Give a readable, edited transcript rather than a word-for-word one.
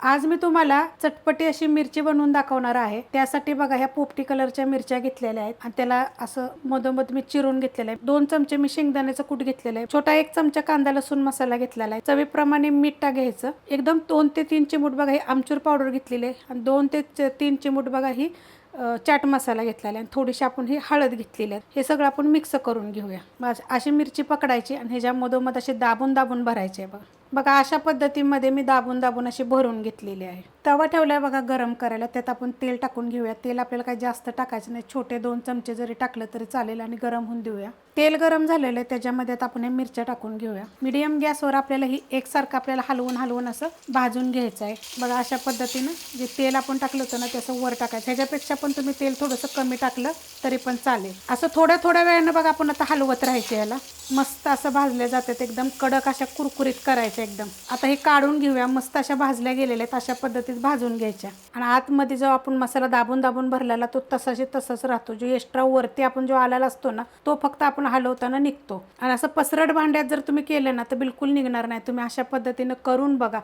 आज मी तुम्हाला चटपटी अशी मिरची बनवून दाखवणार आहे। त्यासाठी बघा ह्या पोपटी कलरच्या मिरच्या घेतलेल्या आहेत आणि त्याला असं मधोमध मी चिरून घेतलेलं आहे। 2 चमचे मी शेंगदाण्याचं कूट घेतलेलं आहे। छोटा 1 चमचा कांदा लसूण मसाला घेतलेला आहे। चवीप्रमाणे मीठ घ्यायचं। एकदम 2 ते 3 चिमूट बघा ही आमचूर पावडर घेतलेली आहे आणि 2 ते 3 चिमूट बघा ही चाट मसाला घेतलेला आहे। थोडीशी आपण ही हळद घेतलेली आहे। हे सगळं आपण मिक्स करून घेऊया। बस अशी मिरची पकडायची आणि ह्याच्या मधोमध असे दाबून दाबून भरायचे बघा। बघा अशा पद्धतीमध्ये मी दाबून दाबून अशी भरून घेतलेली आहे। तवा ठेवलाय बघा गरम करायला। त्यात आपण तेल टाकून घेऊया। तेल आपल्याला काही जास्त टाकायचं नाही, छोटे 2 चमचे जरी टाकलं तरी चालेल आणि गरम होऊन देऊया। तेल गरम झालेलं आहे, त्याच्यामध्ये आपण हे मिरच्या टाकून घेऊया। मीडियम गॅसवर आपल्याला ही एकसारखं आपल्याला हलवून हलवून असं भाजून घ्यायचं आहे। बघा अशा पद्धतीनं जे तेल आपण टाकलं होतं ना त्याचं वर टाकायचं। ह्याच्यापेक्षा पण तुम्ही तेल थोडंसं कमी टाकलं तरी पण चालेल। असं थोड्या थोड्या वेळानं बघा आपण आता हलवत राहायचं याला। मस्त असं भाजले जातात, एकदम कडक अशा कुरकुरीत करायचं एकदम। आता हे काढून घेऊया। मस्त अशा भाजल्या गेलेल्या आहेत, अशा पद्धतीत भाजून घ्यायच्या आणि आतमध्ये जो आपण मसाला दाबून दाबून भरलेला तो तसाच राहतो। जो एक्स्ट्रा वरती आपण जो आलेला असतो ना तो फक्त आपण हलवताना निघतो। आणि असं पसरट भांड्यात जर तुम्ही केलं ना तर बिलकुल निघणार नाही। तुम्ही अशा पद्धतीनं करून बघा।